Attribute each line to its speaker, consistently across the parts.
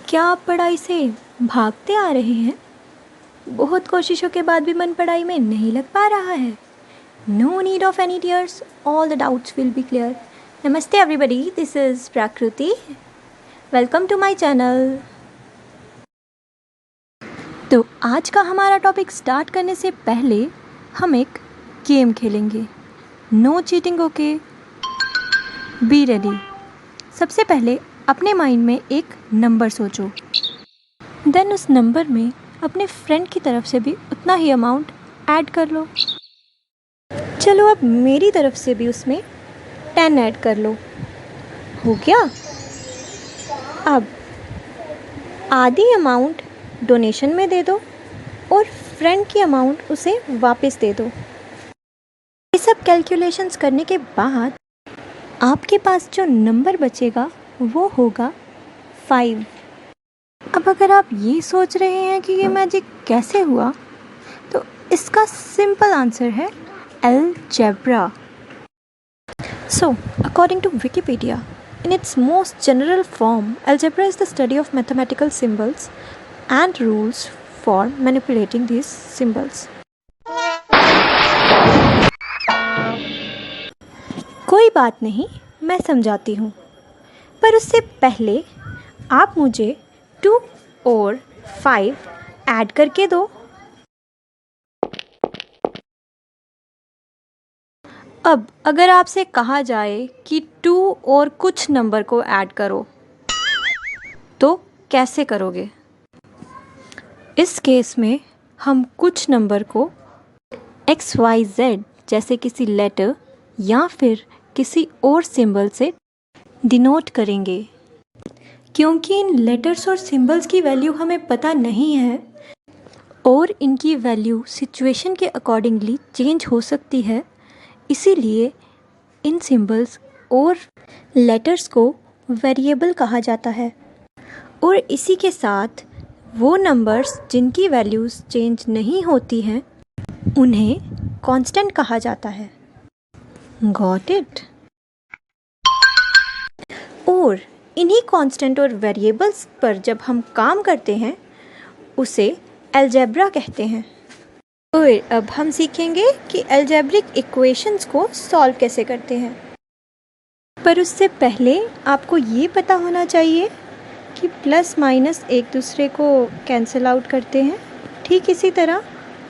Speaker 1: क्या आप पढ़ाई से भागते आ रहे हैं? बहुत कोशिशों के बाद भी मन पढ़ाई में नहीं लग पा रहा है? No need of any tears, all the doubts will be clear. Namaste everybody, this is Prakruti. Welcome to my channel. तो आज का हमारा टॉपिक स्टार्ट करने से पहले हम एक गेम खेलेंगे. No cheating, okay? Be ready. सबसे पहले अपने माइंड में एक नंबर सोचो. देन उस नंबर में अपने फ्रेंड की तरफ से भी उतना ही अमाउंट ऐड कर लो. चलो अब मेरी तरफ से भी उसमें 10 ऐड कर लो. हो गया? अब आधी अमाउंट डोनेशन में दे दो और फ्रेंड की अमाउंट उसे वापस दे दो. ये सब कैलकुलेशंस करने के बाद आपके पास जो नंबर बचेगा वो होगा 5. अब अगर आप ये सोच रहे हैं कि ये मैजिक कैसे हुआ, तो इसका सिंपल आंसर है algebra. So, according to Wikipedia, in its most general form, algebra is the study of mathematical symbols and rules for manipulating these symbols. कोई बात नहीं, मैं समझाती हूँ. पर उससे पहले आप मुझे 2 और 5 ऐड करके दो. अब अगर आपसे कहा जाए कि 2 और कुछ नंबर को ऐड करो, तो कैसे करोगे? इस केस में हम कुछ नंबर को XYZ जैसे किसी लेटर या फिर किसी और सिंबल से डिनोट करेंगे. क्योंकि इन लेटर्स और सिंबल्स की वैल्यू हमें पता नहीं है और इनकी वैल्यू सिचुएशन के अकॉर्डिंगली चेंज हो सकती है, इसीलिए इन सिंबल्स और लेटर्स को वेरिएबल कहा जाता है. और इसी के साथ वो नंबर्स जिनकी वैल्यूज़ चेंज नहीं होती हैं उन्हें कांस्टेंट कहा जाता है. Got it? और इन्हीं कांस्टेंट और वेरिएबल्स पर जब हम काम करते हैं उसे अलजेब्रा कहते हैं. और अब हम सीखेंगे कि अलजेब्रिक इक्वेशंस को सॉल्व कैसे करते हैं. पर उससे पहले आपको ये पता होना चाहिए कि प्लस माइनस एक दूसरे को कैंसिल आउट करते हैं. ठीक इसी तरह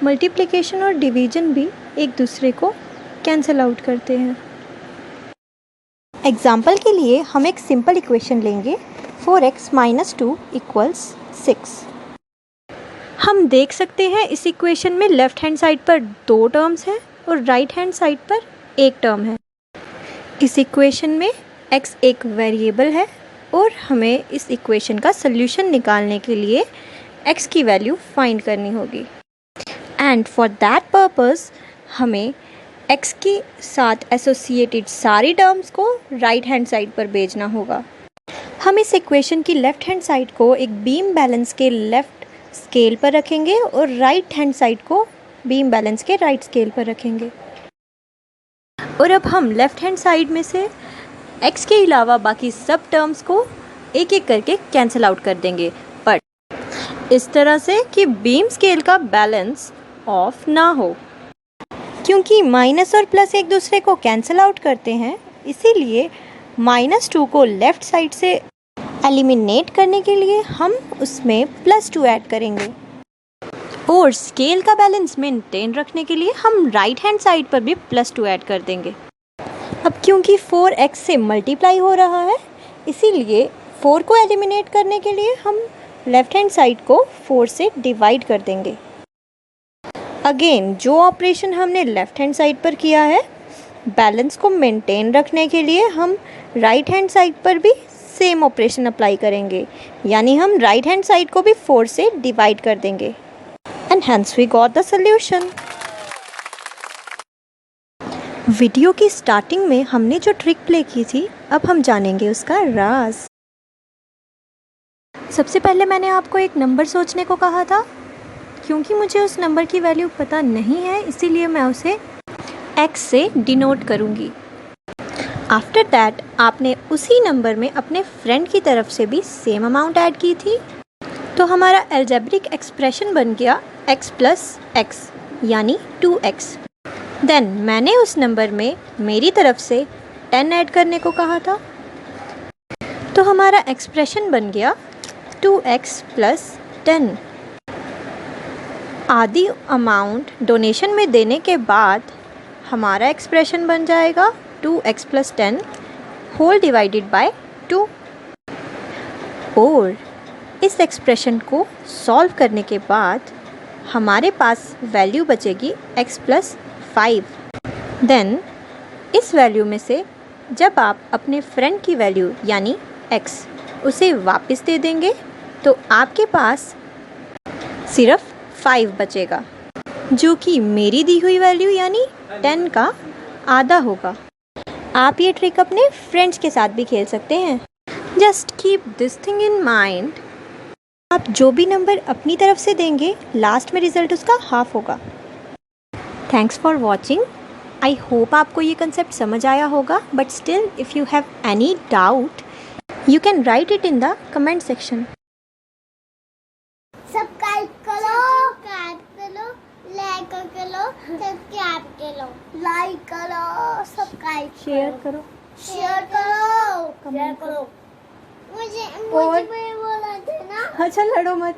Speaker 1: मल्टीप्लिकेशन और डिवीजन भी एक दूसरे को कैंसिल आउट करते हैं. एग्जाम्पल के लिए हम एक सिंपल इक्वेशन लेंगे 4x - 2 = 6. हम देख सकते हैं इस इक्वेशन में लेफ़्ट हैंड साइड पर 2 टर्म्स हैं और राइट हैंड साइड पर एक टर्म है. इस इक्वेशन में x एक वेरिएबल है और हमें इस इक्वेशन का सल्यूशन निकालने के लिए x की वैल्यू फाइंड करनी होगी. एंड फॉर दैट पर्पस हमें x के साथ एसोसिएटेड सारी टर्म्स को राइट हैंड साइड पर भेजना होगा. हम इस इक्वेशन की लेफ़्ट हैंड साइड को एक बीम बैलेंस के लेफ़्ट स्केल पर रखेंगे और राइट हैंड साइड को बीम बैलेंस के राइट स्केल पर रखेंगे. और अब हम लेफ़्ट हैंड साइड में से x के अलावा बाकी सब टर्म्स को एक एक करके कैंसिल आउट कर देंगे, बट इस तरह से कि बीम स्केल का बैलेंस ऑफ ना हो. क्योंकि माइनस और प्लस एक दूसरे को कैंसिल आउट करते हैं, इसीलिए -2 को लेफ़्ट साइड से एलिमिनेट करने के लिए हम उसमें +2 ऐड करेंगे. और स्केल का बैलेंस मेंटेन रखने के लिए हम राइट हैंड साइड पर भी +2 ऐड कर देंगे. अब क्योंकि 4x से मल्टीप्लाई हो रहा है, इसीलिए 4 को एलिमिनेट करने के लिए हम लेफ़्ट हैंड साइड को 4 से डिवाइड कर देंगे. अगेन जो ऑपरेशन हमने लेफ़्ट हैंड साइड पर किया है, बैलेंस को मेंटेन रखने के लिए हम राइट हैंड साइड पर भी सेम ऑपरेशन अप्लाई करेंगे. यानी हम राइट हैंड साइड को भी 4 से डिवाइड कर देंगे. And hence we got the solution. Video की स्टार्टिंग में हमने जो ट्रिक प्ले की थी, अब हम जानेंगे उसका राज. सबसे पहले मैंने आपको एक नंबर सोचने को कहा था. क्योंकि मुझे उस नंबर की वैल्यू पता नहीं है, इसीलिए मैं उसे x से डिनोट करूँगी. आफ्टर दैट आपने उसी नंबर में अपने फ्रेंड की तरफ से भी सेम अमाउंट ऐड की थी, तो हमारा अलजेब्रिक एक्सप्रेशन बन गया x प्लस एक्स यानी 2x। देन मैंने उस नंबर में मेरी तरफ से 10 ऐड करने को कहा था, तो हमारा एक्सप्रेशन बन गया 2x प्लस 10। आधी अमाउंट डोनेशन में देने के बाद हमारा एक्सप्रेशन बन जाएगा 2x plus 10 whole divided by 2। और इस एक्सप्रेशन को सॉल्व करने के बाद हमारे पास वैल्यू बचेगी x प्लस 5। देन इस वैल्यू में से जब आप अपने फ्रेंड की वैल्यू यानी x उसे वापस दे देंगे तो आपके पास सिर्फ 5 बचेगा, जो कि मेरी दी हुई वैल्यू यानी 10 का आधा होगा। आप ये ट्रिक अपने फ्रेंड्स के साथ भी खेल सकते हैं। Just keep this thing in mind. आप जो भी नंबर अपनी तरफ से देंगे लास्ट में रिजल्ट उसका हाफ होगा। Thanks for watching. I hope आपको ये कंसेप्ट समझ आया होगा, but still if you have any doubt you can write it in the comment section.
Speaker 2: Subscribe करो, लाइक करो, सब्सक्राइब करो, लाइक करो, सब्सक्राइब
Speaker 1: शेयर करो,
Speaker 2: शेयर करो। मुझे भी बोला था ना।
Speaker 1: अच्छा लड़ो मत।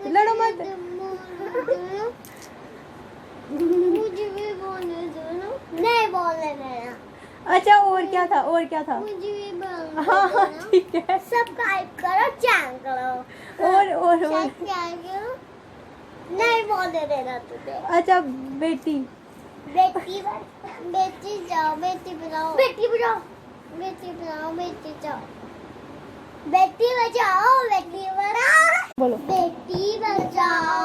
Speaker 2: मुझे भी बोलने दो ना। नहीं बोलने देना।
Speaker 1: अच्छा और क्या था
Speaker 2: मुझे भी बोलने
Speaker 1: हाँ ठीक है।
Speaker 2: सब्सक्राइब करो, चैनल करो
Speaker 1: और
Speaker 2: सब्सक्राइब करो। नहीं बोलने देना तुझे।
Speaker 1: अच्छा बेटी
Speaker 2: बेटी जाओ, बेटी बनाओ, बेटी बनाओ, बेटी बनाओ, बेटी जाओ, बेटी बचाओ, बेटी बनाओ,
Speaker 1: बोलो
Speaker 2: बेटी बचाओ।